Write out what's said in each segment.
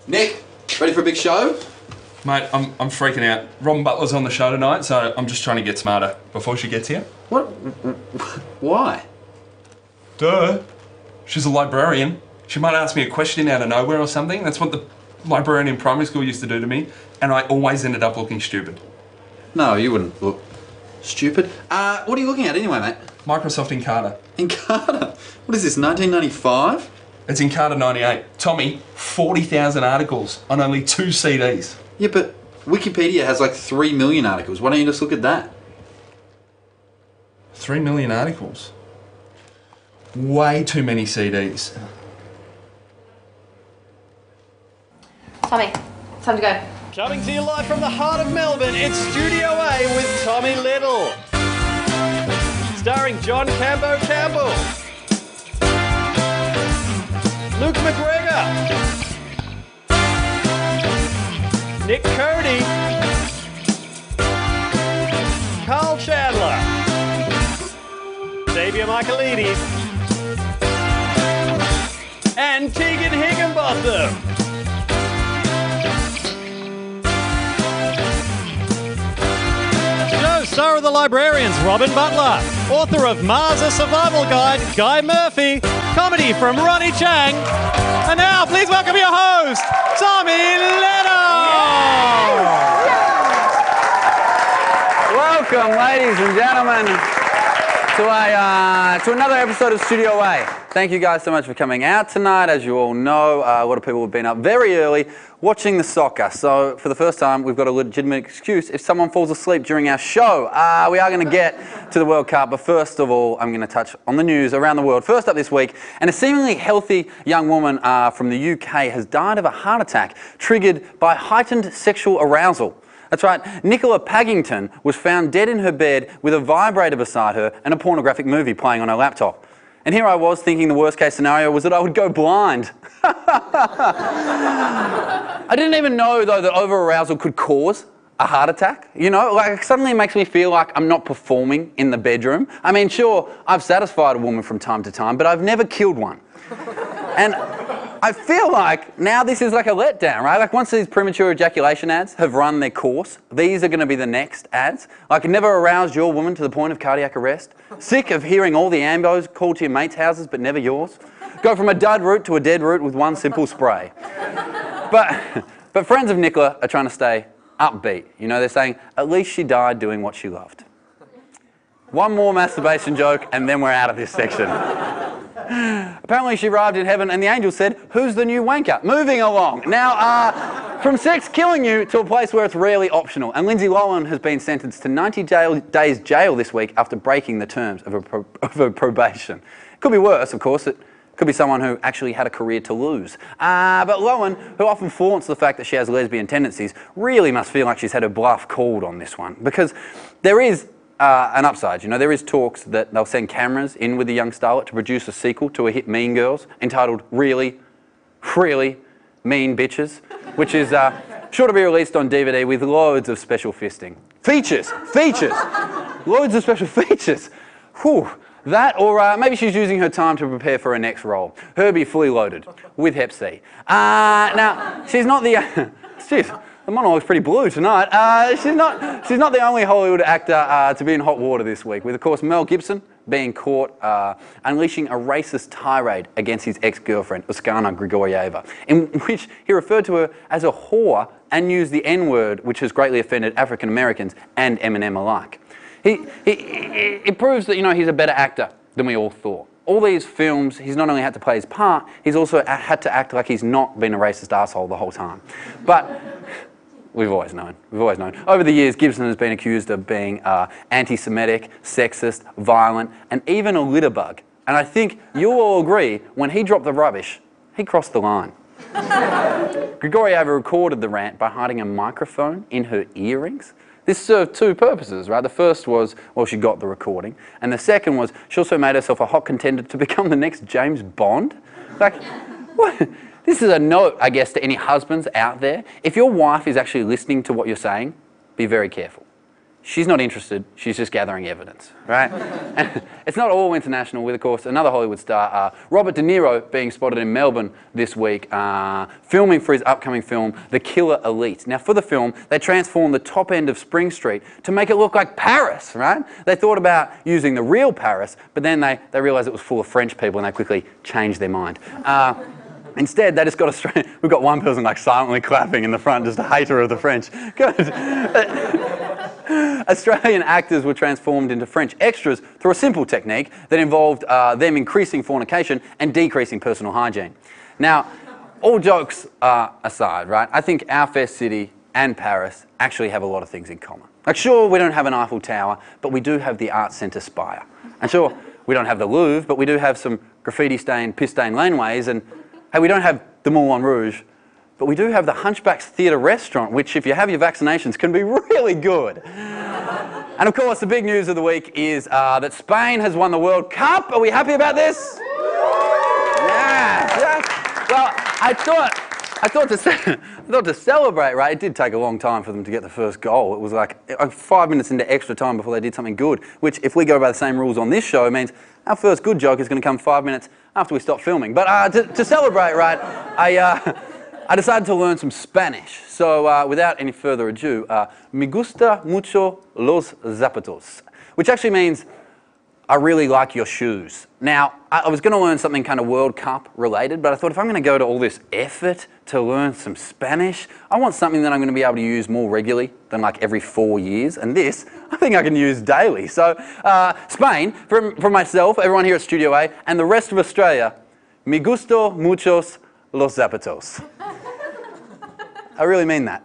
Nick, ready for a big show? Mate, I'm freaking out. Robin Butler's on the show tonight, so I'm just trying to get smarter before she gets here. What? Why? Duh. She's a librarian. She might ask me a question out of nowhere or something. That's what the librarian in primary school used to do to me, and I always ended up looking stupid. No, you wouldn't look stupid. What are you looking at anyway, mate? Microsoft Encarta. Encarta? What is this, 1995? It's Encarta 98. Tommy, 40,000 articles on only 2 CDs. Yeah, but Wikipedia has like 3 million articles. Why don't you just look at that? 3 million articles. Way too many CDs. Tommy, time to go. Coming to you live from the heart of Melbourne, it's Studio A with Tommy Little. Starring John Cambo Campbell, Luke McGregor, Nick Cody, Carl Chandler, Xavier Michaelides, and Tegan Higginbotham. Star of the Librarians, Robin Butler. Author of Mars, A Survival Guide, Guy Murphy. Comedy from Ronnie Chang. And now, please welcome your host, Tommy Little. Welcome, ladies and gentlemen, to another episode of Studio A. Thank you guys so much for coming out tonight. As you all know, a lot of people have been up very early watching the soccer. So for the first time, we've got a legitimate excuse if someone falls asleep during our show. We are going to get to the World Cup, but first of all, I'm going to touch on the news around the world. First up this week, and a seemingly healthy young woman from the UK has died of a heart attack triggered by heightened sexual arousal. That's right, Nicola Paddington was found dead in her bed with a vibrator beside her and a pornographic movie playing on her laptop. And here I was thinking the worst case scenario was that I would go blind. I didn't even know though that over-arousal could cause a heart attack. You know, like suddenly it makes me feel like I'm not performing in the bedroom. I mean, sure, I've satisfied a woman from time to time, but I've never killed one. And I feel like now this is like a letdown, right? Like once these premature ejaculation ads have run their course, these are going to be the next ads. Like never aroused your woman to the point of cardiac arrest. Sick of hearing all the ambos called to your mates' houses but never yours. Go from a dud route to a dead route with one simple spray. But friends of Nicola are trying to stay upbeat. You know, they're saying, at least she died doing what she loved. One more masturbation joke and then we're out of this section. Apparently she arrived in heaven and the angel said, who's the new wanker? Moving along. Now, from sex killing you to a place where it's rarely optional. And Lindsay Lohan has been sentenced to 90 days jail this week after breaking the terms of her probation. It could be worse, of course. It could be someone who actually had a career to lose. But Lohan, who often flaunts the fact that she has lesbian tendencies, really must feel like she's had her bluff called on this one. Because there is an upside, you know, there is talks that they'll send cameras in with the young starlet to produce a sequel to a hit Mean Girls entitled Really, Really Mean Bitches, which is sure to be released on DVD with loads of special fisting. Features! Loads of special features! Whew. That, or maybe she's using her time to prepare for her next role. Herbie Fully Loaded with Hep C. Now, she's not the... The monologue's pretty blue tonight. She's not the only Hollywood actor to be in hot water this week, with, of course, Mel Gibson being caught unleashing a racist tirade against his ex-girlfriend, Oksana Grigorieva, in which he referred to her as a whore and used the N-word, which has greatly offended African Americans and Eminem alike. It proves that, you know, he's a better actor than we all thought. All these films, he's not only had to play his part, he's also had to act like he's not been a racist asshole the whole time. But we've always known. Over the years, Gibson has been accused of being anti-Semitic, sexist, violent, and even a litter bug. And I think you'll all agree, when he dropped the rubbish, he crossed the line. Grigorieva recorded the rant by hiding a microphone in her earrings. This served two purposes, right? The first was, well, she got the recording. And the second was, she also made herself a hot contender to become the next James Bond. Like, what? This is a note, I guess, to any husbands out there. If your wife is actually listening to what you're saying, be very careful. she's not interested, she's just gathering evidence, right? And it's not all international, with, of course, another Hollywood star, Robert De Niro, being spotted in Melbourne this week, filming for his upcoming film, The Killer Elite. Now, for the film, they transformed the top end of Spring Street to make it look like Paris, right? They thought about using the real Paris, but then they realised it was full of French people and they quickly changed their mind. Instead, they just got we've got one person like silently clapping in the front, just a hater of the French. Good. Australian actors were transformed into French extras through a simple technique that involved them increasing fornication and decreasing personal hygiene. Now, all jokes aside, right, I think our fair city and Paris actually have a lot of things in common. Like, sure, we don't have an Eiffel Tower, but we do have the Art Centre Spire. And sure, we don't have the Louvre, but we do have some graffiti-stained, piss-stained laneways, and hey, we don't have the Moulin Rouge, but we do have the Hunchback's Theatre restaurant, which, if you have your vaccinations, can be really good. And of course, the big news of the week is that Spain has won the World Cup. Are we happy about this? Yeah. Well, I thought to celebrate, right? It did take a long time for them to get the first goal. It was like 5 minutes into extra time before they did something good, which, if we go by the same rules on this show, means our first good joke is going to come 5 minutes after we stop filming. But to celebrate, right, I decided to learn some Spanish. So without any further ado, me gusta mucho los zapatos, which actually means I really like your shoes. Now, I was going to learn something kind of World Cup related, but I thought if I'm going to go to all this effort to learn some Spanish, I want something that I'm going to be able to use more regularly than like every 4 years. And this, I think I can use daily. So Spain, for myself, everyone here at Studio A, and the rest of Australia, me gusto muchos los zapatos. I really mean that.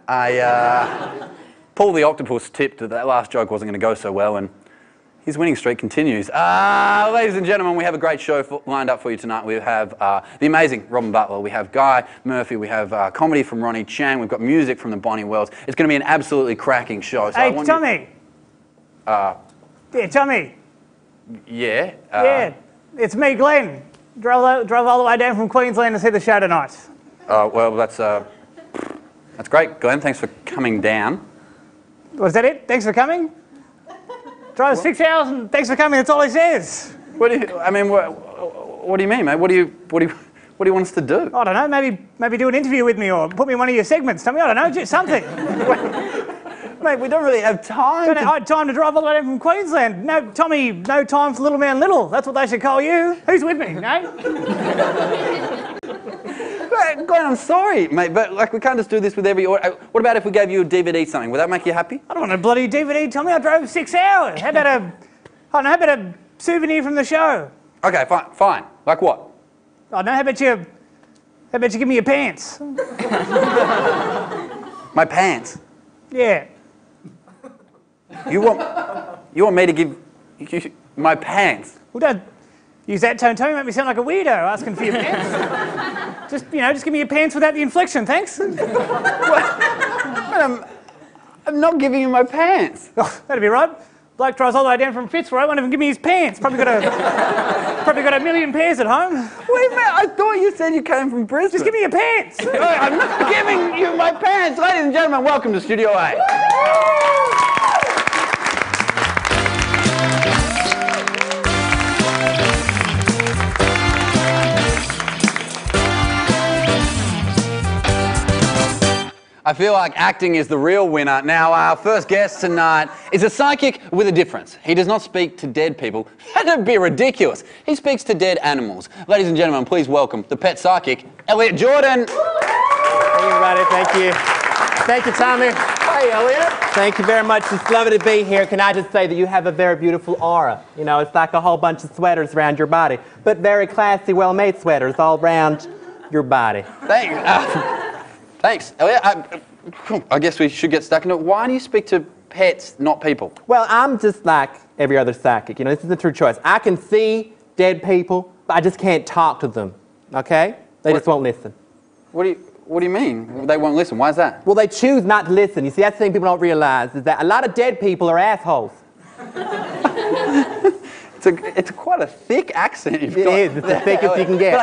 Paul the Octopus tipped that that last joke wasn't going to go so well, and his winning streak continues. Ladies and gentlemen, we have a great show lined up for you tonight. We have the amazing Robin Butler. We have Guy Murphy. We have comedy from Ronnie Chang. We've got music from the Bonnie Wells. It's going to be an absolutely cracking show. So hey, Tommy. Yeah, Tommy. Yeah? Yeah, it's me, Glenn. Drove all the way down from Queensland to see the show tonight. Well, that's great, Glenn. Thanks for coming down. Was that it? Thanks for coming? Drove 6 hours and thanks for coming. That's all he says. What do you mean, mate? What do you want us to do? I don't know. Maybe do an interview with me or put me in one of your segments. Tommy, I don't know. Just something. Mate, we don't really have time. I had time to drive all the way down from Queensland. No, Tommy, no time for Little Man Little. That's what they should call you. Who's with me? No? Glenn, I'm sorry, mate, but like we can't just do this with every order. What about if we gave you a DVD something? Would that make you happy? I don't want a bloody DVD, Tommy. I drove 6 hours. How about a souvenir from the show? Okay, fine. Like what? I don't know. How about you give me your pants? My pants? Yeah. You want me to give you my pants? Well, don't use that tone, Tommy. Make me sound like a weirdo asking for your pants. Just give me your pants without the inflection, thanks. I'm not giving you my pants. Oh, that'd be right. Bloke drives all the way down from Fitzroy, won't even give me his pants. Probably got a million pairs at home. Wait a minute, I thought you said you came from Brisbane. Just give me your pants. I'm not giving you my pants. Ladies and gentlemen, welcome to Studio A. I feel like acting is the real winner. Now, our first guest tonight is a psychic with a difference. He does not speak to dead people. That'd be ridiculous. He speaks to dead animals. Ladies and gentlemen, please welcome the pet psychic, Elliot Jordan. Hey, everybody. Thank you. Thank you, Tommy. Hey, Elliot. Thank you very much. It's lovely to be here. Can I just say that you have a very beautiful aura. You know, it's like a whole bunch of sweaters around your body, but very classy, well-made sweaters all around your body. Thanks, Elliot. I guess we should get stuck into it. Why do you speak to pets, not people? Well, I'm just like every other psychic. You know, this is a true choice. I can see dead people, but I just can't talk to them, okay? They just won't listen. What do you mean? They won't listen. Why is that? Well, they choose not to listen. You see, that's the thing people don't realize, is that a lot of dead people are assholes. It's quite a thick accent you've got. It is. It's the thickest you can get. But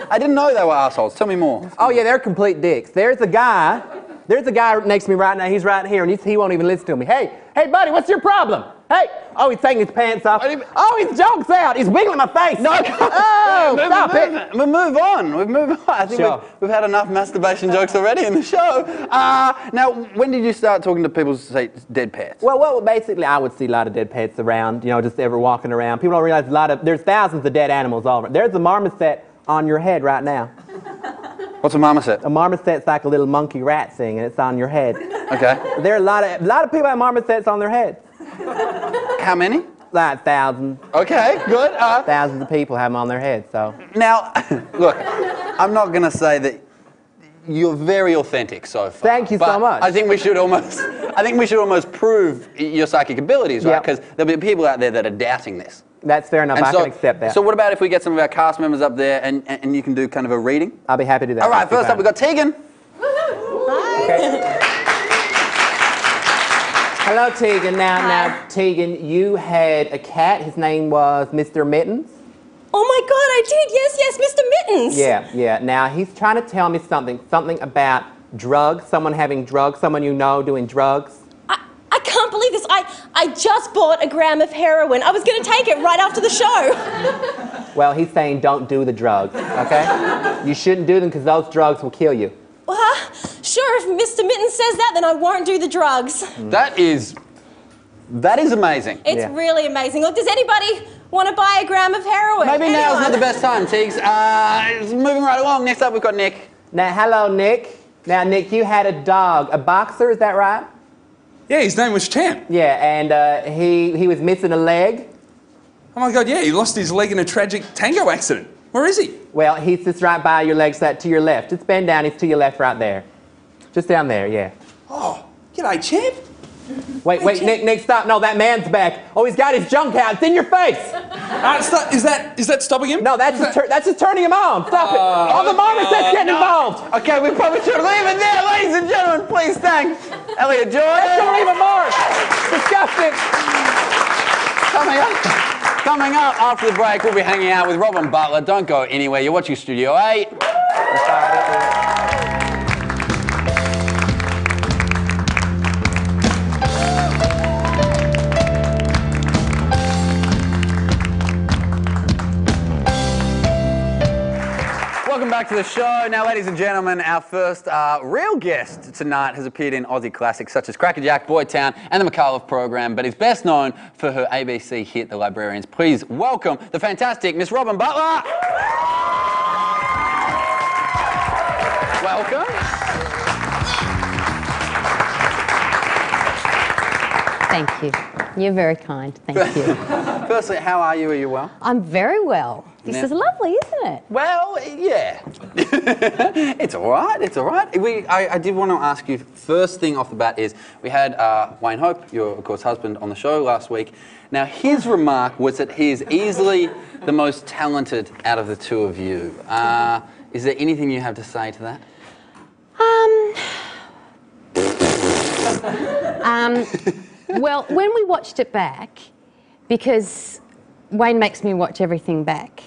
I didn't know they were assholes. Tell me more. Oh, yeah, they're complete dicks. There's a guy There's a guy next to me right now. He's right here, and he won't even listen to me. Hey, buddy, what's your problem? Hey, oh, he's taking his pants off. Oh, his joke's out. He's wiggling my face. No, oh, stop it. We'll move on. I think we've had enough masturbation jokes already in the show. Now, when did you start talking to people's, say, dead pets? Well, basically, I would see a lot of dead pets around, you know, just ever walking around. People don't realize there's thousands of dead animals all around. There's a marmoset on your head right now. What's a marmoset? A marmoset's like a little monkey rat thing, and it's on your head. Okay. There are a lot of people have marmosets on their heads. How many? Like thousands. Okay, good. Thousands of people have them on their heads, so. Now, look, I'm not going to say that you're very authentic so far. Thank you so much. I think we should almost prove your psychic abilities, right? Because there'll be people out there that are doubting this. That's fair enough. I can accept that. So what about if we get some of our cast members up there and you can do kind of a reading? I'll be happy to do that. All right, first up we've got Tegan. Hi. Okay. Hello, Tegan. Now, Tegan, you had a cat. His name was Mr. Mittens. Oh my God, I did. Yes, Mr. Mittens. Yeah. Now, he's trying to tell me something about drugs, someone having drugs, someone you know doing drugs. I can't believe this. I just bought a gram of heroin. I was going to take it right after the show. Well, he's saying don't do the drugs, okay? You shouldn't do them because those drugs will kill you. Sure, if Mr. Mittens says that, then I won't do the drugs. That is amazing. It's really amazing. Look, does anybody want to buy a gram of heroin? Maybe now's not the best time, Teagues. Moving right along. Next up, we've got Nick. Now, hello, Nick. Now, Nick, you had a dog, a boxer, is that right? Yeah, his name was Champ. Yeah, and he was missing a leg. Oh my God, yeah, he lost his leg in a tragic tango accident. Where is he? Well, he's just right by your leg, to your left. Just bend down, he's to your left right there. Just down there, yeah. Oh, g'day, Champ. Wait, Nick, stop. No, that man's back. Oh, he's got his junk out. It's in your face. Is that stopping him? No, that's just turning him on. Stop it. Oh, the marmoset's getting involved. Okay, we probably should leave it there, ladies and gentlemen. Please thank Elliot Joy. Let's don't leave a mark. Disgusting. Coming up after the break, we'll be hanging out with Robin Butler. Don't go anywhere. You're watching Studio 8. Welcome back to the show. Now, ladies and gentlemen, our first real guest tonight has appeared in Aussie classics such as Crackerjack, Boy Town, and the McAuliffe program, but is best known for her ABC hit, The Librarians. Please welcome the fantastic Miss Robin Butler. Welcome. Thank you. You're very kind. Thank you. Firstly, how are you? Are you well? I'm very well. This is lovely, isn't it? Well, yeah. It's all right. It's all right. I did want to ask you, first thing off the bat is, we had Wayne Hope, your, of course, husband, on the show last week. Now, his remark was that he is easily the most talented out of the two of you. Is there anything you have to say to that? Well, when we watched it back, because Wayne makes me watch everything back,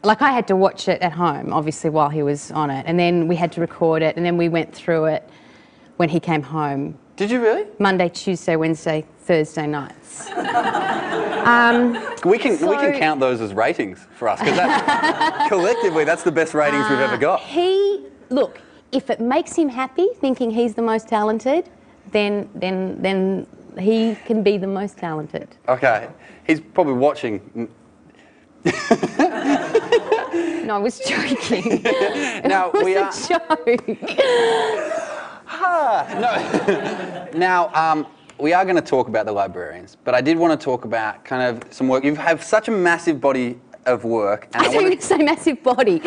like I had to watch it at home, obviously, while he was on it, and then we had to record it, and then we went through it when he came home. Did you really? Monday, Tuesday, Wednesday, Thursday nights. We can count those as ratings for us, because collectively, that's the best ratings we've ever got. Look, if it makes him happy, thinking he's the most talented, then he can be the most talented. Okay. He's probably watching. No, I was joking. Now, it was a joke. Now, we are going to talk about The Librarians, but I did want to talk about kind of some work. You have such a massive body of work. And I thought you were going to say massive body.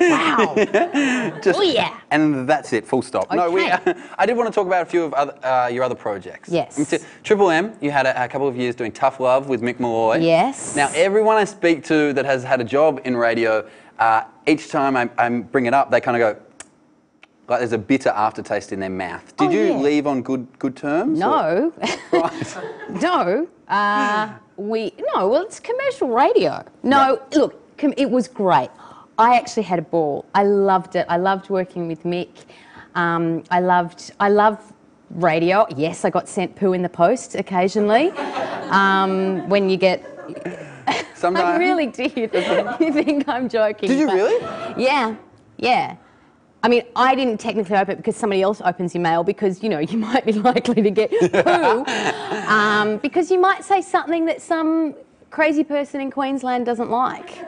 Wow. Oh, yeah. And that's it, full stop. Okay. No, I did want to talk about a few of your other projects. Yes. Triple M, you had a couple of years doing Tough Love with Mick Malloy. Yes. Now, everyone I speak to that has had a job in radio, each time I bring it up, they kind of go, like there's a bitter aftertaste in their mouth. Did you leave on good terms? No. Right. No. Well, it's commercial radio. No, right. Look, it was great. I actually had a ball. I loved it. I loved working with Mick. I love radio. Yes, I got sent poo in the post occasionally. When you get... Sometimes. I really did. You think I'm joking. Did you but really? Yeah, yeah. I mean, I didn't technically open it because somebody else opens your mail because, you know, you might be likely to get poo. Because you might say something that some crazy person in Queensland doesn't like.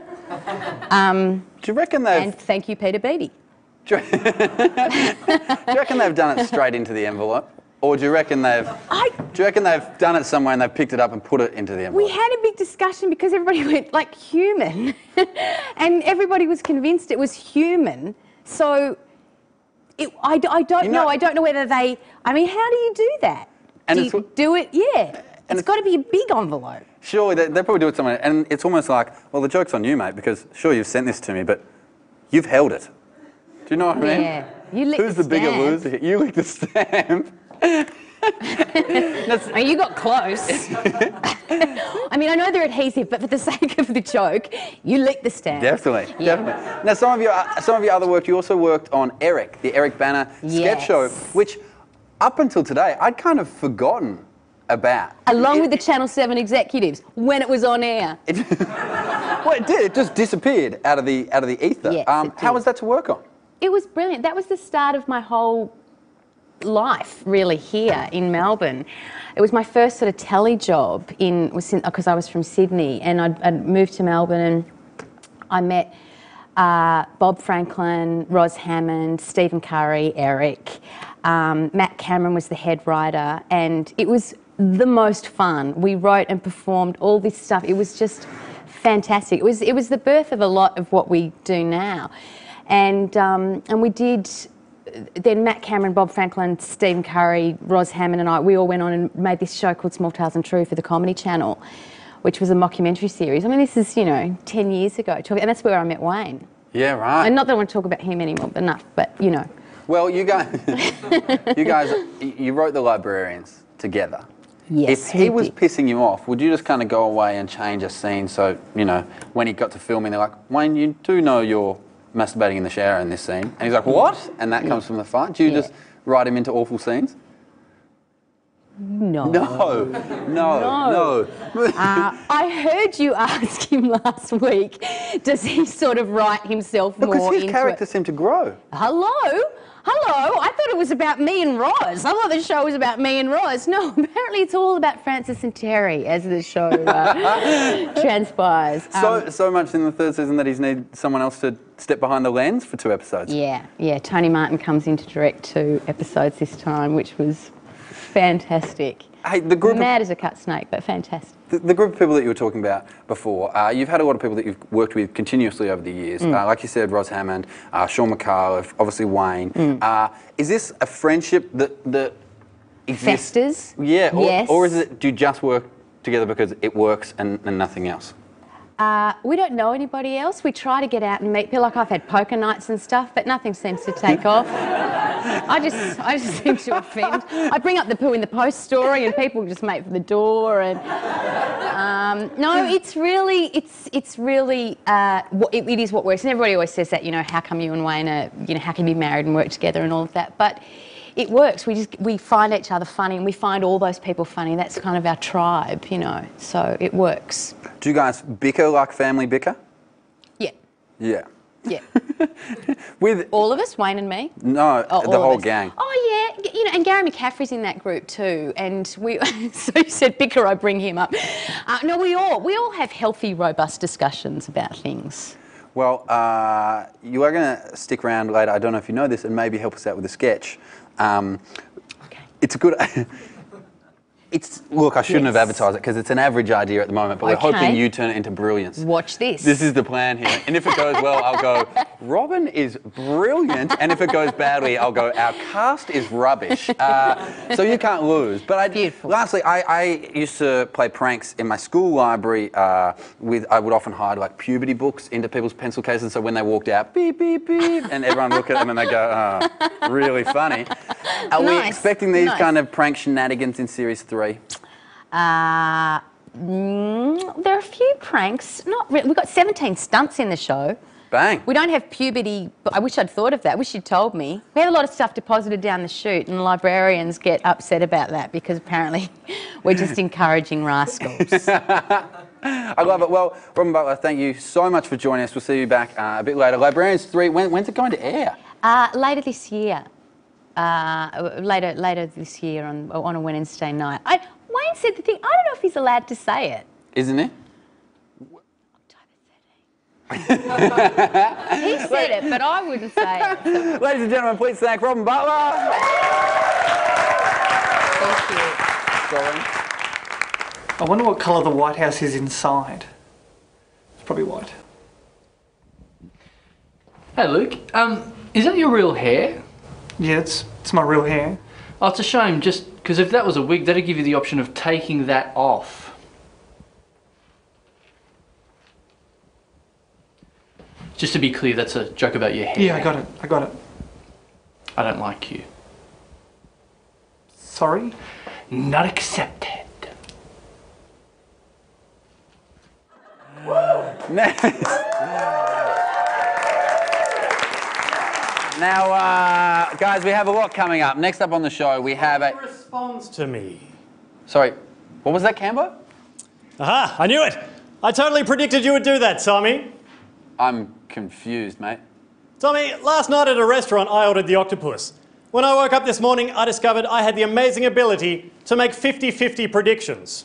Do you reckon they've... And thank you, Peter Beattie. Do you reckon they've done it straight into the envelope? Or do you reckon they've done it somewhere and they've picked it up and put it into the envelope? We had a big discussion because everybody went, like, human. And everybody was convinced it was human. So I don't know. I don't know whether they... I mean, how do you do that? And do you do it? Yeah. And it's got to be a big envelope. Sure, they probably do it somewhere. And it's almost like, well, the joke's on you, mate, because sure, you've sent this to me, but you've held it. Do you know what I mean? Yeah. You licked Who's the bigger loser here? You licked the stamp. Oh, you got close. I mean, I know they're adhesive, but for the sake of the joke, you licked the stamp. Definitely, Yeah. definitely. Now, some of your other work, you also worked on Eric, the Eric Bana sketch show, which up until today, I'd kind of forgotten about. Along with the Channel 7 executives, when it was on air. Well, it did. It just disappeared out of the ether. Yes, it how did. was that to work on? It was brilliant. That was the start of my whole life, really, here in Melbourne. It was my first sort of telly job because I was from Sydney, and I'd moved to Melbourne, and I met Bob Franklin, Ros Hammond, Stephen Curry, Eric. Matt Cameron was the head writer, and it was the most fun. We wrote and performed all this stuff. It was just fantastic. It was the birth of a lot of what we do now, and we did. Then Matt Cameron, Bob Franklin, Stephen Curry, Ros Hammond and I, we all went on and made this show called Small Tales and True for the Comedy Channel, which was a mockumentary series. I mean, this is, 10 years ago, and that's where I met Wayne. Yeah, right. And not that I want to talk about him anymore, but enough, but. Well, you guys, you wrote The Librarians together. Yes, If he was pissing you off, would you just kind of go away and change a scene so, when he got to filming, they're like, Wayne, you do know you're masturbating in the shower in this scene? And he's like, what? And that comes from the fight. Do you just write him into awful scenes? No. No. I heard you ask him last week, does he sort of write himself more Because his into character seemed to grow. Hello, I thought it was about me and Ros. I thought the show was about me and Ros. No, apparently it's all about Francis and Terry as the show transpires. So much in the third season that he's needed someone else to step behind the lens for 2 episodes. Yeah. Tony Martin comes in to direct 2 episodes this time, which was fantastic. Hey, the group Mad as a cut snake, but fantastic. The group of people that you were talking about before, you've had a lot of people that you've worked with continuously over the years. Like you said, Ros Hammond, Sean McCarliffe, obviously Wayne. Is this a friendship that exists? Festers? Yeah. Yes. Or is it, do you just work together because it works and nothing else? We don't know anybody else. We try to get out and meet people. Like I've had poker nights and stuff, but nothing seems to take off. I just seem to offend. I bring up the poo in the post story, and people just make for the door. And no, it is what works. And everybody always says that. How come you and Wayne are, how can you be married and work together and all of that? But it works. We find each other funny, and we find all those people funny. That's kind of our tribe, So it works. Do you guys bicker like family bicker? Yeah. Yeah. Yeah. With all of us, Wayne and me? No, the whole gang. Oh yeah, and Gary McCaffrey's in that group too. And we, so you said bicker, I bring him up. No, we all have healthy, robust discussions about things. Well, you are going to stick around later. I don't know if you know this, and maybe help us out with a sketch. Okay. It's a good. Look, I shouldn't have advertised it because it's an average idea at the moment, but we're hoping you turn it into brilliance. Watch this. This is the plan here. And if it goes well, I'll go, Robin is brilliant. And if it goes badly, I'll go, our cast is rubbish. So you can't lose. But Beautiful. Lastly, I used to play pranks in my school library. I would often hide like puberty books into people's pencil cases. So when they walked out, beep, beep, beep, and everyone look at them and they go, oh, really funny. Are we expecting these kind of prank shenanigans in series 3? There are a few pranks. Not really. We've got 17 stunts in the show. Bang. We don't have puberty, but I wish I'd thought of that. I wish you'd told me. We have a lot of stuff deposited down the chute, and librarians get upset about that because apparently we're just encouraging rascals. I love it. Well, Robin Butler, thank you so much for joining us. We'll see you back a bit later. Librarians 3, when's it going to air? Later this year. Later this year on a Wednesday night. Wayne said the thing. I don't know if he's allowed to say it. Isn't he? October 13. He said it, but I wouldn't say it. Ladies and gentlemen, please thank Robin Butler. Thank you. Sorry. I wonder what colour the White House is inside. It's probably white. Hey Luke, is that your real hair? Yeah, it's my real hair. Oh, it's a shame, just because if that was a wig, that'd give you the option of taking that off. Just to be clear, that's a joke about your hair. Yeah, I got it. I don't like you. Sorry? Not accepted. Now, guys, we have a lot coming up. Next up on the show, we have a... Responds to me. Sorry, what was that, Cambo? Aha, I knew it. I totally predicted you would do that, Tommy. I'm confused, mate. Tommy, last night at a restaurant, I ordered the octopus. When I woke up this morning, I discovered I had the amazing ability to make 50-50 predictions.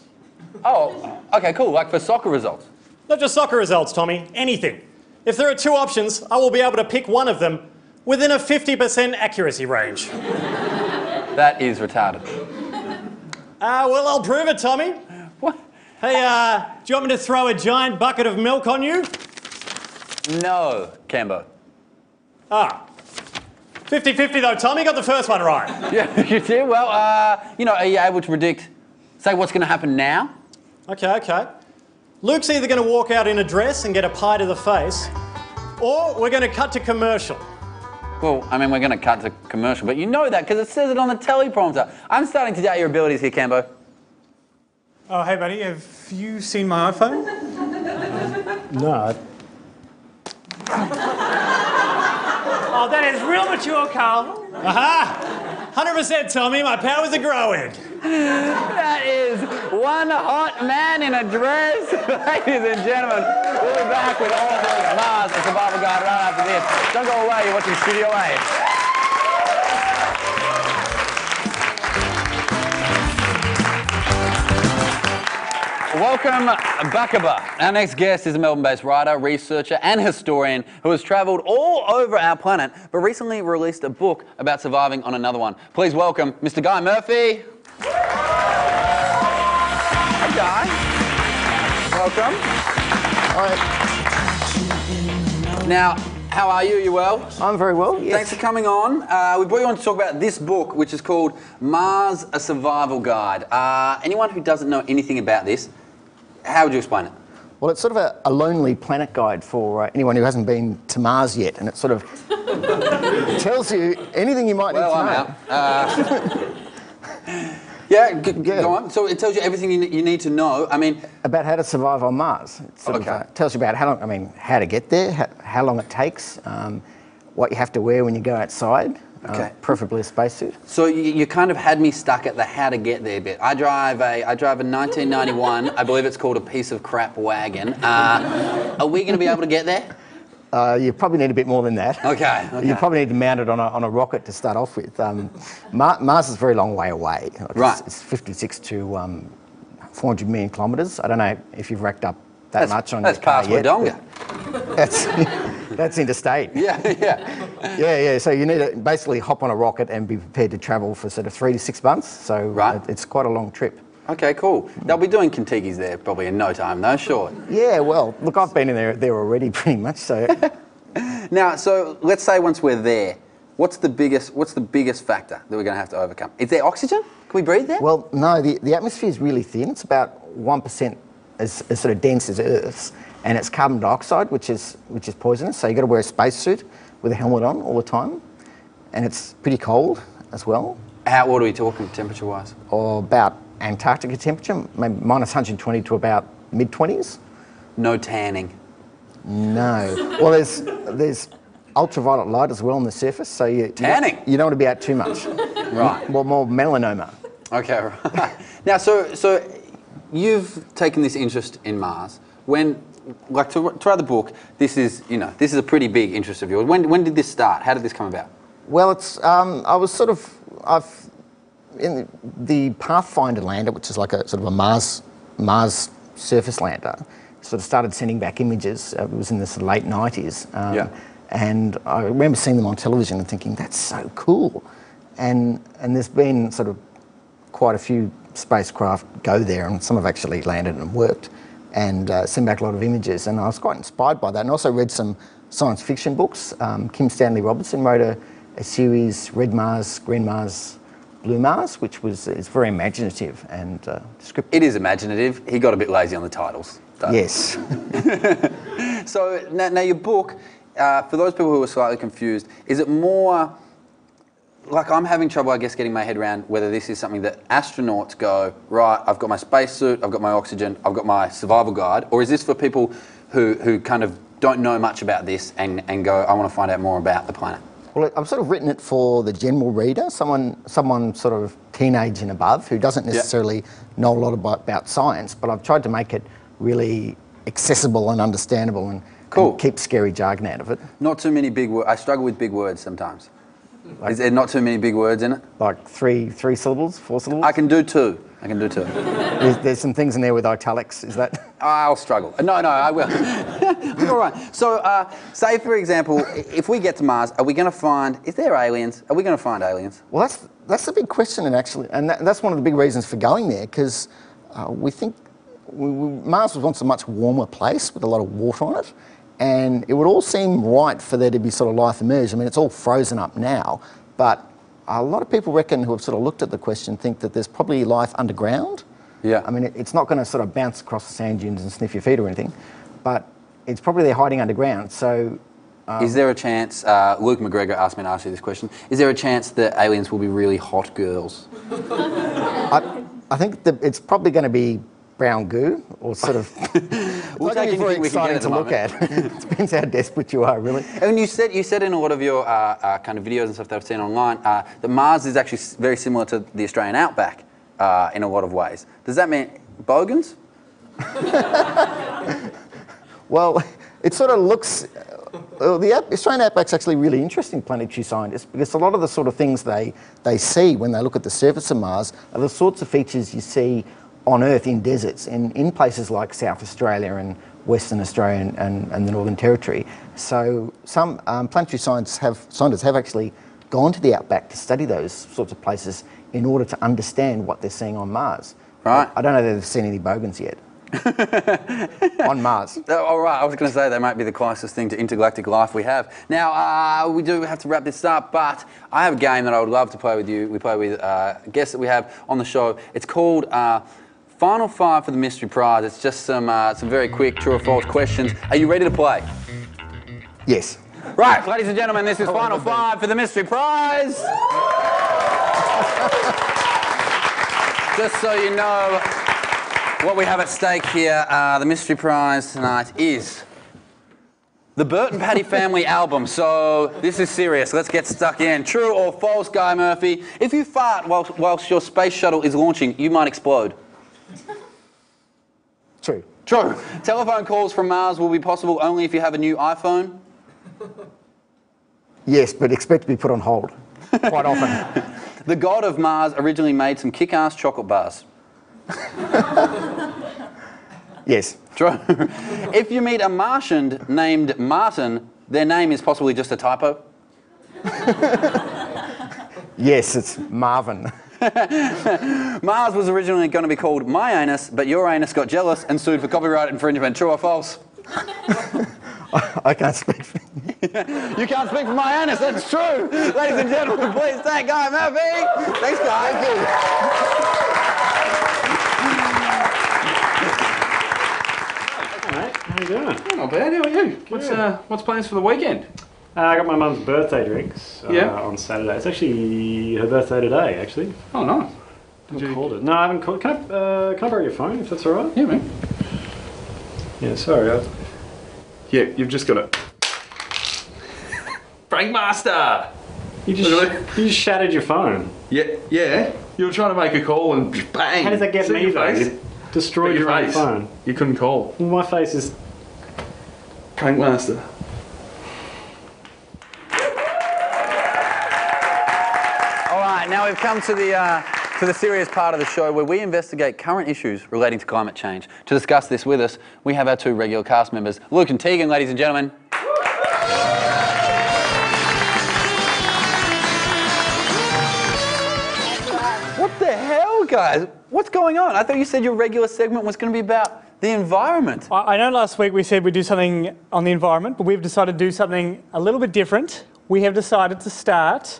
Oh, okay, cool. Like for soccer results? Not just soccer results, Tommy. Anything. If there are 2 options, I will be able to pick one of them within a 50% accuracy range. That is retarded. Well, I'll prove it, Tommy. What? Hey, do you want me to throw a giant bucket of milk on you? No, Cambo. 50-50 though, Tommy. Got the first one right. Yeah, you did? Well, are you able to predict, say what's going to happen now? Okay. Luke's either going to walk out in a dress and get a pie to the face, or we're going to cut to commercial. Well, I mean, we're going to cut to commercial, but you know that because it says it on the teleprompter. I'm starting to doubt your abilities here, Cambo. Oh, hey buddy, have you seen my iPhone? No. Oh, that is real mature, Carl. Aha! 100% Tommy, my powers are growing. That is one hot man in a dress. Ladies and gentlemen, we'll be back with all things Mars, the Survival Guide, right after this. Don't go away, you're watching Studio 8. Welcome, Bakaba. Our next guest is a Melbourne-based writer, researcher and historian who has travelled all over our planet but recently released a book about surviving on another one. Please welcome Mr. Guy Murphy. Hey, Guy. Welcome. Hi. Now, how are you? Are you well? I'm very well, yes. Thanks for coming on. We brought you on to talk about this book, which is called Mars, a Survival Guide. Anyone who doesn't know anything about this, how would you explain it? Well, it's sort of a lonely planet guide for anyone who hasn't been to Mars yet, and it sort of tells you anything you might need to know. Well, I'm out. Yeah, go on. So it tells you everything you need to know. I mean, about how to survive on Mars. It sort of tells you about how long. I mean, how to get there, how long it takes, what you have to wear when you go outside. Preferably a spacesuit. So you kind of had me stuck at the how to get there bit. I drive a 1991. I believe it's called a piece of crap wagon. Are we going to be able to get there? You probably need a bit more than that. Okay. You probably need to mount it on a rocket to start off with. Mars is a very long way away. Right. It's 56 to 400 million kilometres. I don't know if you've racked up that much on your car yet. That's past Wodonga. That's interstate. Yeah. So you need to basically hop on a rocket and be prepared to travel for sort of 3 to 6 months. So it's quite a long trip. Okay, cool. They'll be doing Kentucky's there probably in no time, though, sure. Yeah, well, look, I've been in there already pretty much, so... Now, so let's say once we're there, what's the biggest factor that we're going to have to overcome? Is there oxygen? Can we breathe there? Well, no, the atmosphere is really thin. It's about 1% as sort of dense as Earth's, and it's carbon dioxide, which is poisonous, so you've got to wear a spacesuit with a helmet on all the time, and it's pretty cold as well. What are we talking temperature-wise? Or about Antarctica temperature, maybe minus 120 to about mid-20s. No tanning? No. Well, there's ultraviolet light as well on the surface, so you don't want to be out too much. Right. More melanoma. Okay, right. Now, so you've taken this interest in Mars. When, like, to write the book, this is a pretty big interest of yours. When did this start? How did this come about? Well, I've in the Pathfinder lander, which is like a sort of a Mars surface lander, sort of started sending back images. It was in the sort of late 90s. And I remember seeing them on television and thinking, that's so cool. And there's been sort of quite a few spacecraft go there, and some have actually landed and worked, and sent back a lot of images. And I was quite inspired by that, and also read some science fiction books. Kim Stanley Robertson wrote a series, Red Mars, Green Mars, Blue Mars, which is very imaginative and descriptive. It is imaginative. He got a bit lazy on the titles, though. Yes. So now your book, for those people who are slightly confused, is it more like, I'm having trouble, I guess, getting my head around whether this is something that astronauts go, right, I've got my spacesuit, I've got my oxygen, I've got my survival guide, or is this for people who kind of don't know much about this and go, I want to find out more about the planet? Well, I've sort of written it for the general reader, someone sort of teenage and above who doesn't necessarily know a lot about science, but I've tried to make it really accessible and understandable and keep scary jargon out of it. Not too many big words. I struggle with big words sometimes. Is there not too many big words in it? Like three syllables, 4 syllables? I can do 2. There's some things in there with italics, is that? I'll struggle. No, I will. All right. So, say, for example, if we get to Mars, are we going to find, is there aliens? Are we going to find aliens? Well, that's the big question, and actually, and that's one of the big reasons for going there, because we think Mars was once a much warmer place with a lot of water on it, and it would all seem right for there to be sort of life emerged. I mean, it's all frozen up now, but a lot of people reckon, who have sort of looked at the question, think that there's probably life underground. Yeah. I mean, it's not going to sort of bounce across the sand dunes and sniff your feet or anything, but it's probably there hiding underground. So, is there a chance? Luke McGregor asked me to ask you this question. Is there a chance that aliens will be really hot girls? I think it's probably going to be brown goo, or sort of. We'll take very exciting to look at. It depends how desperate you are, really. And you said in a lot of your kind of videos and stuff that I've seen online that Mars is actually very similar to the Australian outback in a lot of ways. Does that mean bogans? Well, it sort of looks. The Australian outback's actually really interesting, planetary scientists, because a lot of the sort of things they see when they look at the surface of Mars are the sorts of features you see on Earth in deserts, in places like South Australia and Western Australia and the Northern Territory. So some planetary scientists have actually gone to the outback to study those sorts of places in order to understand what they're seeing on Mars. Right. I don't know that they've seen any bogans yet. On Mars. All right, I was going to say they might be the closest thing to intergalactic life we have. Now, we do have to wrap this up, but I have a game that I would love to play with you. We play with guests that we have on the show. It's called Final 5 for the mystery prize. It's just some very quick true or false questions. Are you ready to play? Yes. Right, ladies and gentlemen, this is Final 5 for the mystery prize. Just so you know what we have at stake here, the mystery prize tonight is the Bert and Patty Family album. So this is serious. Let's get stuck in. True or false, Guy Murphy? If you fart whilst your space shuttle is launching, you might explode. True. True. Telephone calls from Mars will be possible only if you have a new iPhone. Yes, but expect to be put on hold quite often. The god of Mars originally made some kick-ass chocolate bars. Yes. True. If you meet a Martian named Martin, their name is possibly just a typo. Yes, it's Marvin. Mars was originally going to be called My Anus, but your anus got jealous and sued for copyright infringement. True or false? I can't speak for You can't speak for my anus, that's true. Ladies and gentlemen, please thank Guy Murphy. Thanks, Guy. Thank you. How you doing? Not bad, how are you? What's plans for the weekend? I got my mum's birthday drinks on Saturday. It's actually her birthday today, actually. Oh, nice. Did you called it? No, I haven't called. Can I borrow your phone if that's all right? Yeah, man. Yeah, sorry. Yeah, you've just got to... Prankmaster! You just shattered your phone. Yeah. You were trying to make a call and bang! How does that get See me your though? face? You destroyed your own phone. You couldn't call. Well, my face is... Prankmaster. All right, now we've come to the serious part of the show where we investigate current issues relating to climate change. To discuss this with us, we have our two regular cast members, Luke and Tegan, ladies and gentlemen. What the hell, guys? What's going on? I thought you said your regular segment was going to be about the environment. I know last week we said we'd do something on the environment, but we've decided to do something a little bit different. We have decided to start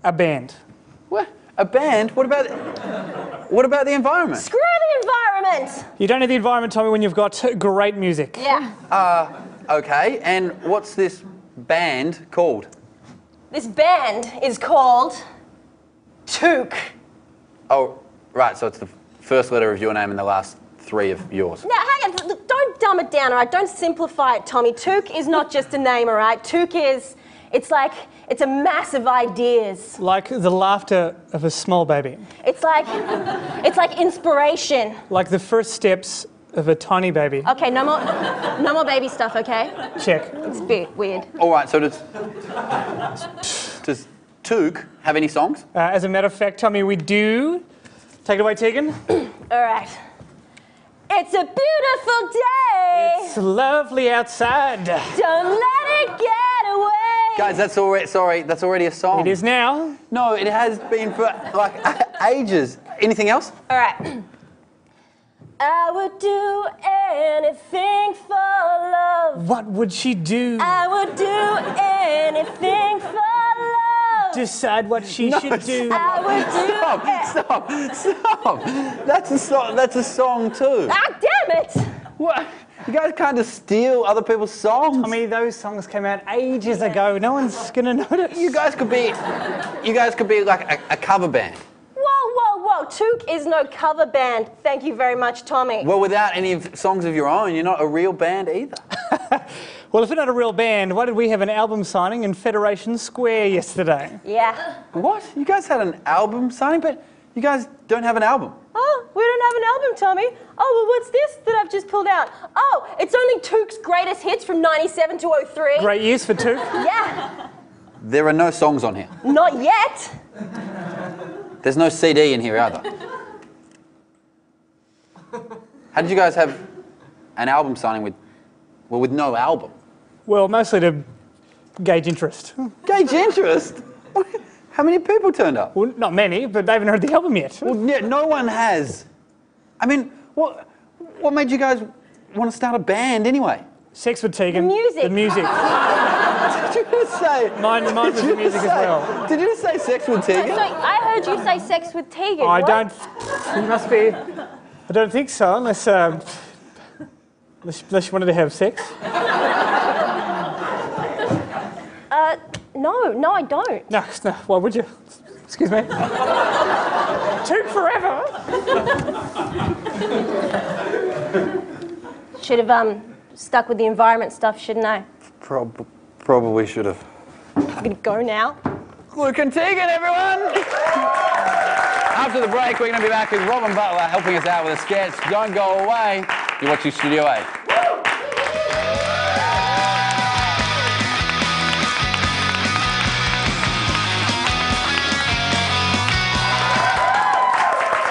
a band. What? A band? What about the environment? Screw the environment! You don't need the environment, Tommy, when you've got great music. Yeah. Okay, and what's this band called? This band is called Took. Oh, right, so it's the first letter of your name and the last three of yours. Now, hang on, don't dumb it down, all right? Don't simplify it, Tommy. Took is not just a name, all right? Took is, it's a mass of ideas. Like the laughter of a small baby. It's like inspiration. Like the first steps of a tiny baby. Okay, no more baby stuff, okay? Check. It's a bit weird. All right, so does Took have any songs? As a matter of fact, Tommy, we do. Take it away, Tegan. All right. It's a beautiful day. It's lovely outside. Don't let it get away. Guys, that's already a song. It is now. No, it has been for like ages. Anything else? All right. I would do anything for love. What would she do? I would do anything for love. Decide what she should do. I would do Stop! That's a song too. Ah, damn it! What? You guys can't just steal other people's songs. Tommy, those songs came out ages ago. No one's gonna notice. You guys could be like a cover band. Whoa. Took is no cover band. Thank you very much, Tommy. Well, without any songs of your own, you're not a real band either. Well, if we're not a real band, why did we have an album signing in Federation Square yesterday? Yeah. What? You guys had an album signing, but you guys don't have an album. Oh, we don't have an album, Tommy. Oh, well, what's this that I've just pulled out? Oh, it's only Took's greatest hits from 97 to 03. Great years for Took. Yeah. There are no songs on here. Not yet. There's no CD in here either. How did you guys have an album signing with no album? Well, mostly to gauge interest. Gauge interest? How many people turned up? Well, not many, but they haven't heard the album yet. Well, yeah, no one has. I mean, what made you guys want to start a band anyway? Sex with Tegan. The music. The music. Did you just say? Mine was the music as well. Did you just say Sex with Tegan? So I heard you say Sex with Tegan. I what? don't. You must be. I don't think so, unless you wanted to have sex. No, I don't. No, why would you? Excuse me. Took forever. Should have stuck with the environment stuff, shouldn't I? Probably should have. I'm gonna go now. Luke and Tegan, everyone! After the break, we're going to be back with Robin Butler helping us out with a sketch. Don't go away. You're watching Studio 8.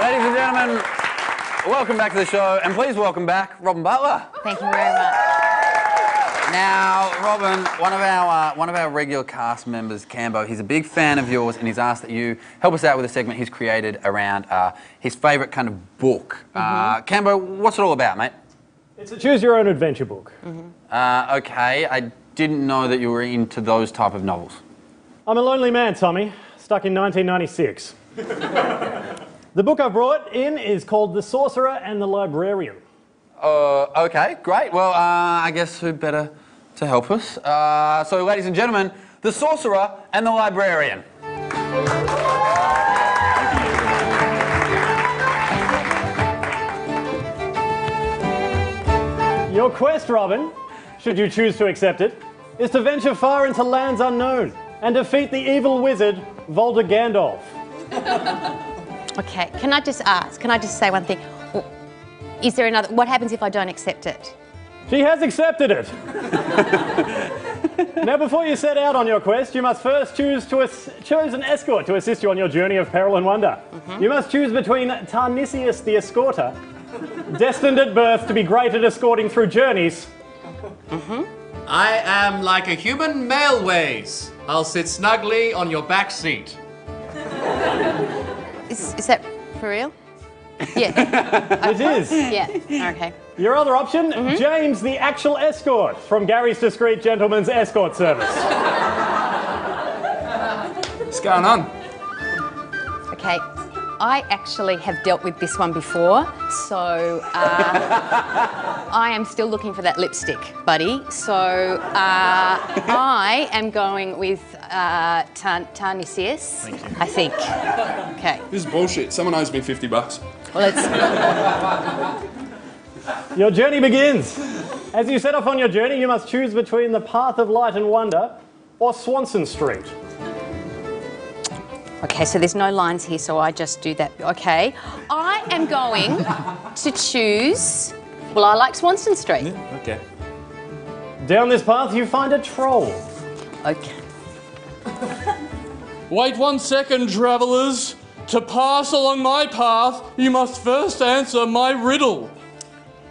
Ladies and gentlemen, welcome back to the show, and please welcome back Robin Butler. Thank you very much. Now, Robin, one of our regular cast members, Cambo, he's a big fan of yours, and he's asked that you help us out with a segment he's created around his favourite kind of book. Cambo, what's it all about, mate? It's a choose-your-own-adventure book. Okay, I didn't know that you were into those type of novels. I'm a lonely man, Tommy, stuck in 1996. The book I brought in is called The Sorcerer and the Librarian. Okay, great. Well, I guess who better to help us? So, ladies and gentlemen, The Sorcerer and the Librarian. Your quest, Robin, should you choose to accept it, is to venture far into lands unknown and defeat the evil wizard, Volder Gandalf. Okay, can I just say one thing? Is there another, what happens if I don't accept it? She has accepted it. Now, before you set out on your quest, you must first choose an escort to assist you on your journey of peril and wonder. You must choose between Tarnisius the Escorter, destined at birth to be great at escorting through journeys. I am like a human mailways. I'll sit snugly on your back seat. Is that for real? Yeah. It is. Yeah, okay. Your other option, James the Actual Escort from Gary's Discreet Gentleman's Escort Service. What's going on? Okay, I actually have dealt with this one before, so I am still looking for that lipstick, buddy. So I am going with Tarnisius, I think. Okay. This is bullshit. Someone owes me $50. Well, it's... Your journey begins. As you set off on your journey, you must choose between the Path of Light and Wonder or Swanson Street. Okay, so there's no lines here, so I just do that. Okay, I am going to choose... Well, I like Swanson Street. Okay. Down this path, you find a troll. Okay. Wait 1 second, travellers. To pass along my path, you must first answer my riddle.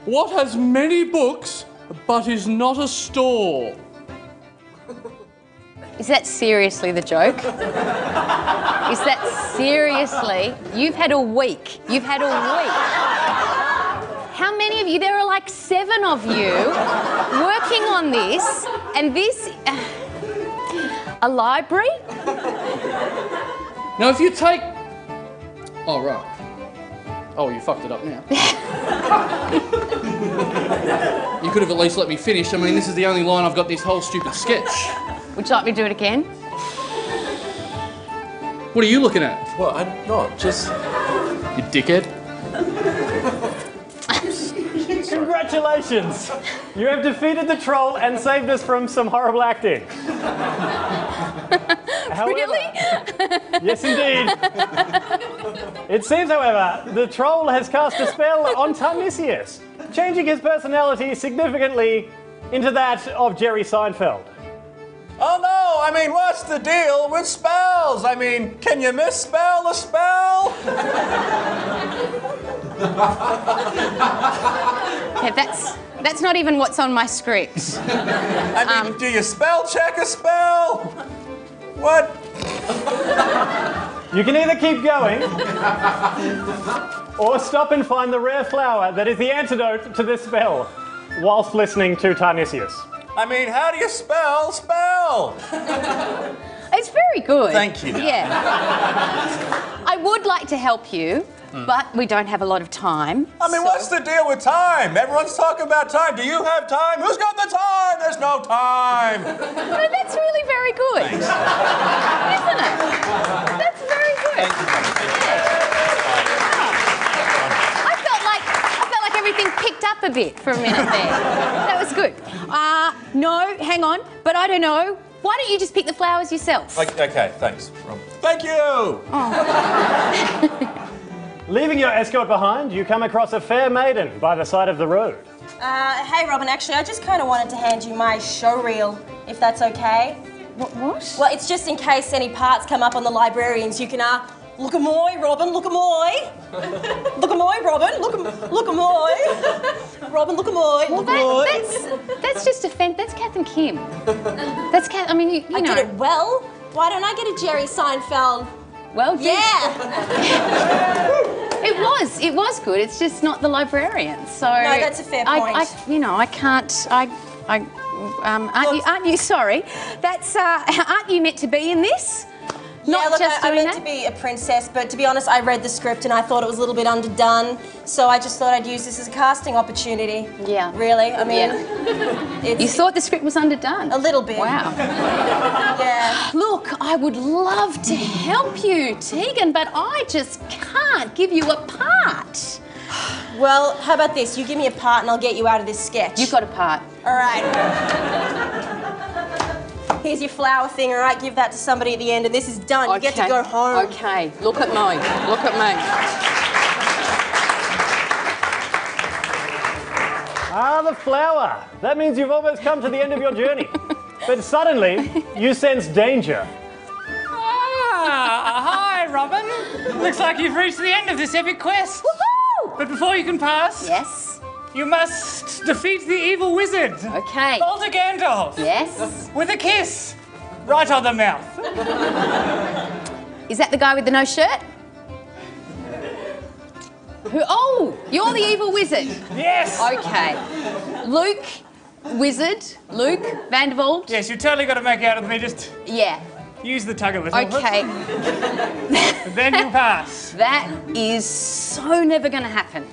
What has many books, but is not a store? Is that seriously the joke? Is that seriously? You've had a week. You've had a week. How many of you? There are like 7 of you working on this, and this... a library? Now, if you take... Oh, right. Oh, you fucked it up now. You could have at least let me finish. I mean, this is the only line I've got this whole stupid sketch. Would you like me to do it again? What are you looking at? Well, I'm not, just... You dickhead. Congratulations! You have defeated the troll and saved us from some horrible acting. However, really? Yes, indeed. It seems, however, the troll has cast a spell on Tarnisius, changing his personality significantly into that of Jerry Seinfeld. Oh no, I mean, what's the deal with spells? I mean, can you misspell a spell? Okay, that's not even what's on my script. I mean, do you spell check a spell? What? You can either keep going or stop and find the rare flower that is the antidote to this spell whilst listening to Tarnisius. I mean, how do you spell spell? It's very good. Thank you. Yeah. I would like to help you, but we don't have a lot of time. I mean, what's the deal with time? Everyone's talking about time. Do you have time? Who's got the time? There's no time. No, that's really very good. Thanks. Isn't it? That's very good. Thank you. I felt like everything picked up a bit for a minute there. That was good. No, hang on, but I don't know. Why don't you just pick the flowers yourself? Okay, thanks, Rob. Thank you! Leaving your escort behind, you come across a fair maiden by the side of the road. Hey, Robin, actually, I just kind of wanted to hand you my show reel, if that's okay. What? Well, it's just in case any parts come up on the librarians, you can, look a moi, Robin, look a moi. Look a moi, Robin, look a moi. Robin, look a moi. Well, that's just a that's Kath and Kim. That's Kath, I mean, you know. I did it well. Why don't I get a Jerry Seinfeld? Well, yeah. It was good. It's just not the librarians. So no, that's a fair point. I can't. Aren't you? Sorry, that's. Aren't you meant to be in this? Yeah, look, I meant to be a princess, but to be honest, I read the script and I thought it was a little bit underdone, so I just thought I'd use this as a casting opportunity. Yeah. Really? I mean, you thought the script was underdone? A little bit. Wow. Yeah. Look, I would love to help you, Tegan, but I just can't give you a part. Well, how about this? You give me a part and I'll get you out of this sketch. You've got a part. All right. Here's your flower thing, all right? Give that to somebody at the end, and this is done. You get to go home. Okay, look at me. Look at me. Ah, the flower. That means you've almost come to the end of your journey. But suddenly, you sense danger. Hi, Robin. Looks like you've reached the end of this epic quest. Woohoo! But before you can pass, Yes. you must defeat the evil wizard. Okay. Balder Gandalf. Yes. With a kiss. Right on the mouth. Is that the guy with the no shirt? Who? Oh, you're the evil wizard. Yes. Okay. Luke, wizard. Luke Vandervold. Yes, you totally got to make out with me. Just Yeah. use the tug a little. Okay. Then you pass. That is so never going to happen.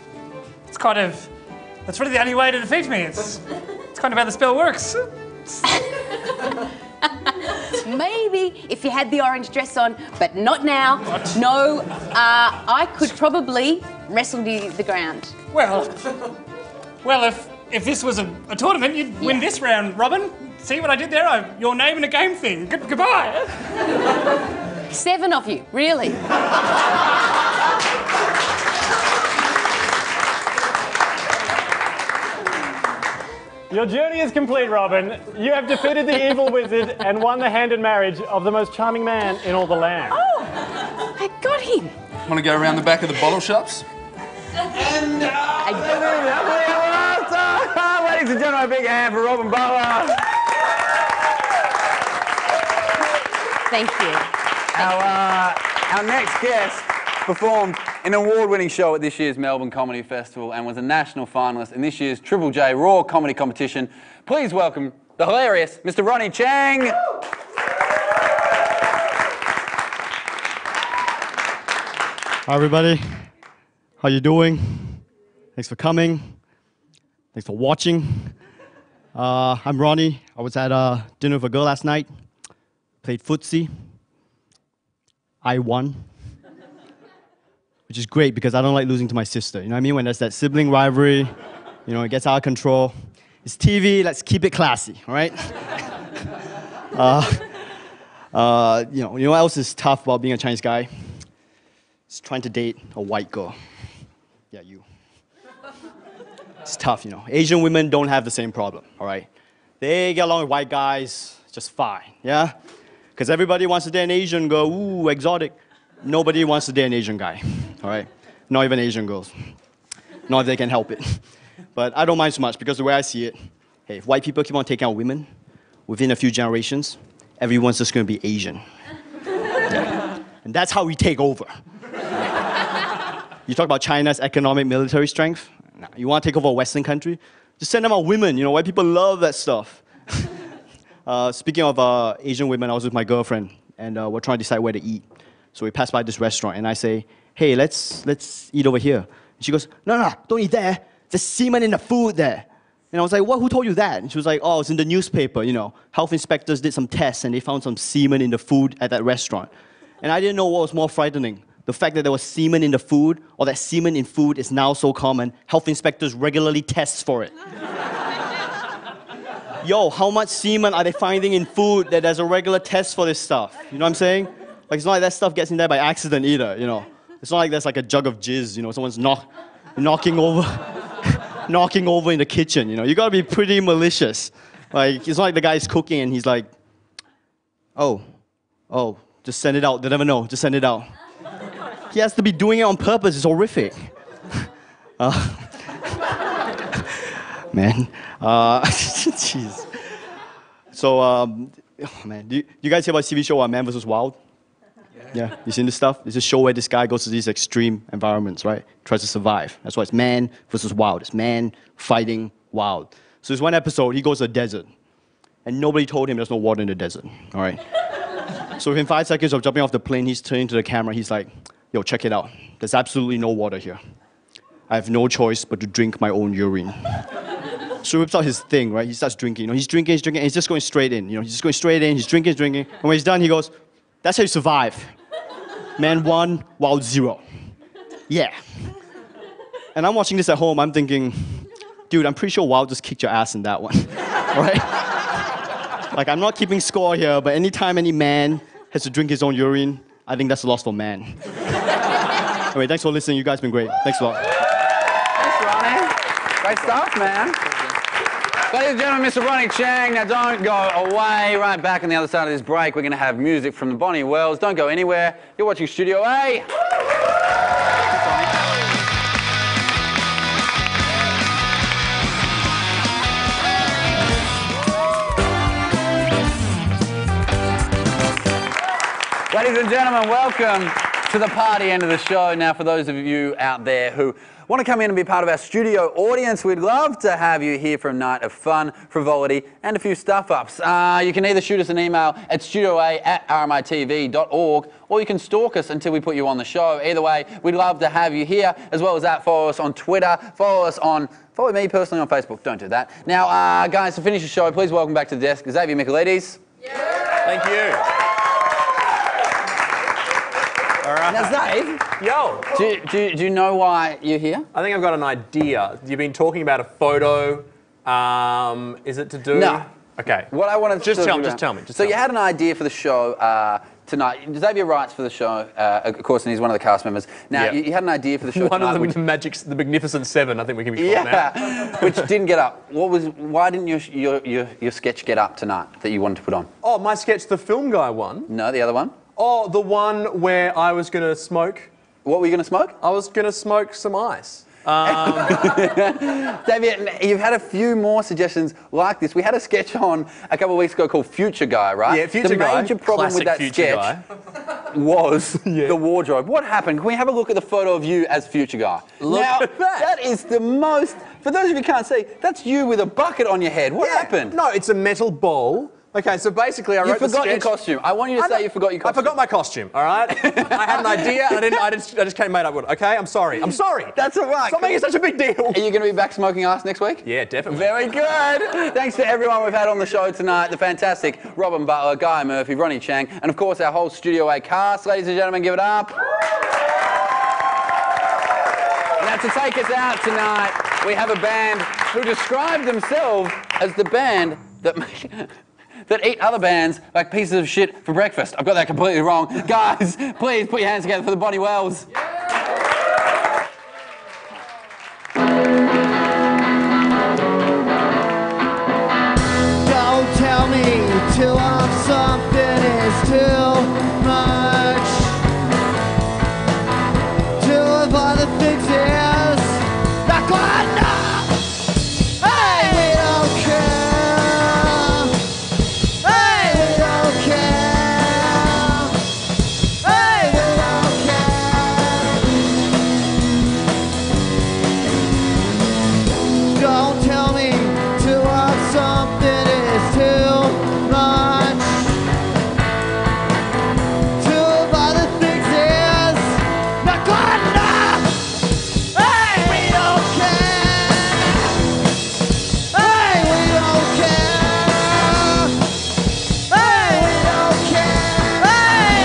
It's kind of. That's really the only way to defeat me. It's kind of how the spell works. Maybe if you had the orange dress on, but not now. No, I could probably wrestle you to the ground. Well, if this was a tournament, you'd win this round, Robin. See what I did there? Your name in a game thing. Goodbye. 7 of you, really? Your journey is complete, Robin. You have defeated the evil wizard and won the hand in marriage of the most charming man in all the land. Oh, I got him. Want to go around the back of the bottle shops? Ladies and gentlemen, a big hand for Robin Butler. Thank you. Our next guest performed in an award-winning show at this year's Melbourne Comedy Festival and was a national finalist in this year's Triple J Raw Comedy Competition. Please welcome the hilarious Mr. Ronny Chieng. Hi everybody, how you doing? Thanks for coming. Thanks for watching. I'm Ronny. I was at dinner with a girl last night. Played footsie. I won. Which is great because I don't like losing to my sister. You know what I mean? When there's that sibling rivalry, you know, it gets out of control. It's TV, let's keep it classy, all right? You know what else is tough about being a Chinese guy? It's trying to date a white girl. Yeah, you. It's tough, you know. Asian women don't have the same problem, all right? They get along with white guys just fine, yeah? Because everybody wants to date an Asian girl, ooh, exotic. Nobody wants to date an Asian guy, all right? Not even Asian girls. Not if they can help it. But I don't mind so much because the way I see it, hey, if white people keep on taking out women, within a few generations, everyone's just going to be Asian. Yeah. And that's how we take over. You talk about China's economic military strength. Nah, you want to take over a Western country? Just send them out women. You know, white people love that stuff. Speaking of Asian women, I was with my girlfriend, and we're trying to decide where to eat. So we pass by this restaurant, and I say, hey, let's eat over here. And she goes, no, don't eat there. There's semen in the food there. And I was like, what? Who told you that? And she was like, oh, it's in the newspaper, you know. Health inspectors did some tests, and they found some semen in the food at that restaurant. And I didn't know what was more frightening. The fact that there was semen in the food, or that semen in food is now so common, health inspectors regularly test for it. Yo, how much semen are they finding in food that there's a regular test for this stuff? You know what I'm saying? Like, it's not like that stuff gets in there by accident either, you know. It's not like there's like a jug of jizz, you know, someone's knocking over in the kitchen, you know. You gotta be pretty malicious. Like, it's not like the guy's cooking and he's like, oh, just send it out. They never know, just send it out. He has to be doing it on purpose, it's horrific. Man, jeez. So, man, do you guys hear about TV show Man vs. Wild? Yeah, you seen this stuff? It's a show where this guy goes to these extreme environments, right? Tries to survive. That's why it's man versus wild. It's man fighting wild. So there's one episode, he goes to a desert, and nobody told him there's no water in the desert, all right? So within 5 seconds of jumping off the plane, he's turning to the camera, he's like, yo, check it out. There's absolutely no water here. I have no choice but to drink my own urine. So he whips out his thing, right? He starts drinking. You know, he's drinking, and he's just going straight in. You know, he's just going straight in, he's drinking. And when he's done, he goes, that's how you survive. Man 1, wild 0. Yeah. And I'm watching this at home, I'm thinking, dude, I'm pretty sure Wild just kicked your ass in that one, right? Like, I'm not keeping score here, but anytime any man has to drink his own urine, I think that's a loss for man. Anyway, thanks for listening. You guys have been great. Thanks a lot. Thanks, Ronnie. Great stuff, man. Ladies and gentlemen, Mr. Ronnie Chang. Now, don't go away. Right back on the other side of this break, we're going to have music from the Bonnie Wells. Don't go anywhere. You're watching Studio A. Ladies and gentlemen, welcome to the party end of the show. Now, for those of you out there who want to come in and be part of our studio audience, we'd love to have you here for a night of fun, frivolity, and a few stuff-ups. You can either shoot us an email at studioa@rmitv.org, or you can stalk us until we put you on the show. Either way, we'd love to have you here, as well as that. Follow us on Twitter, follow me personally on Facebook. Don't do that. Now, guys, to finish the show, please welcome back to the desk Xavier Michaelides. Thank you. All right. Now, Dave. Yo. Do you know why you're here? I think I've got an idea. You've been talking about a photo. Is it to do? No. Okay. What I wanted to just tell me. So you had an idea for the show tonight. Xavier writes for the show, of course, and he's one of the cast members. Now, you had an idea for the show One tonight. of them, the Magnificent Seven, I think we can be called now. Which didn't get up. Why didn't your sketch get up tonight that you wanted to put on? Oh, my sketch, the film guy one. No, the other one. Oh, the one where I was going to smoke. What were you going to smoke? I was going to smoke some ice. David, you've had a few more suggestions like this. We had a sketch on a couple of weeks ago called Future Guy, right? Yeah, Future Guy. The major problem with that sketch was the wardrobe. What happened? Can we have a look at the photo of you as Future Guy? Look at that. That is the most, for those of you who can't see, that's you with a bucket on your head. What happened? No, it's a metal bowl. Okay, so basically I wrote the sketch. You forgot your costume. I want you to say you forgot your costume. I forgot my costume, all right? I had an idea and I just came made up with it, okay? I'm sorry. That's all right. Stop making such a big deal. Are you going to be back smoking ice next week? Yeah, definitely. Very good. Thanks to everyone we've had on the show tonight. The fantastic Robin Butler, Guy Murphy, Ronnie Chang, and of course our whole Studio A cast. Ladies and gentlemen, give it up. Now to take us out tonight, we have a band who describe themselves as the band that that eat other bands like pieces of shit for breakfast. I've got that completely wrong. Guys, please put your hands together for the Bonnie Wells. Don't tell me till I'm something is too much. Till of other things is not good enough. Hey, we don't care. Hey, we don't care. Hey, we don't care. Don't tell me till I'm something is too much. Till of other things is not good enough. Hey, we don't care. Hey, we don't care. Hey, we don't care. Hey.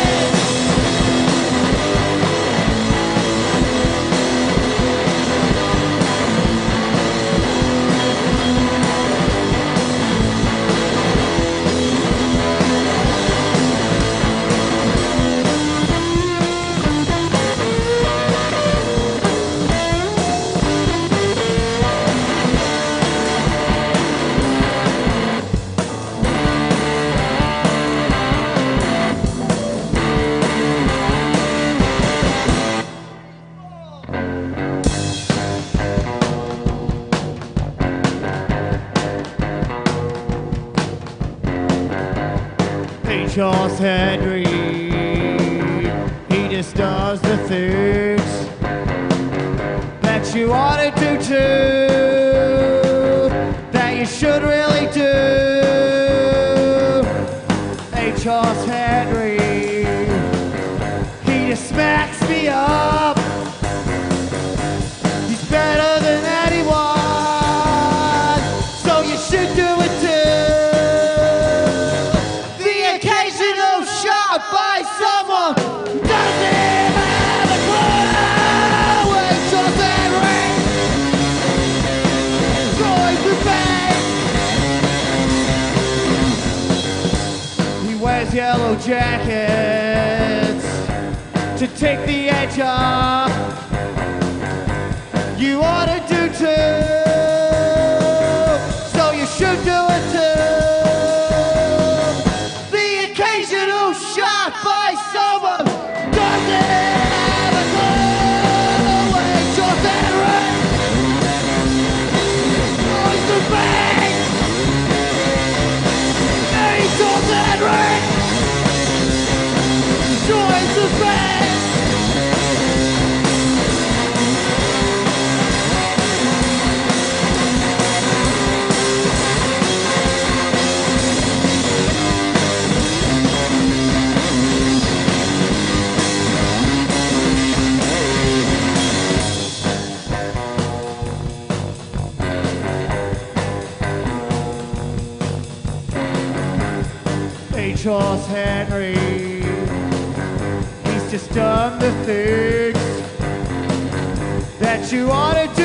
Hey, Charles Henry, he just does the things that you ought to do too, that you should really do. Hey, Charles Henry, he just smacks me up. He's better than anyone, so you should do it too. The occasional shot by someone who doesn't even have a clue. these yellow jackets to take the edge off. You ought to do too, so you should do it too. The occasional shot by someone doesn't have a clue. Angels and rain, noise the bang. Angels and rain, joins the band. Charles Henry, he's just done the things that you ought to do.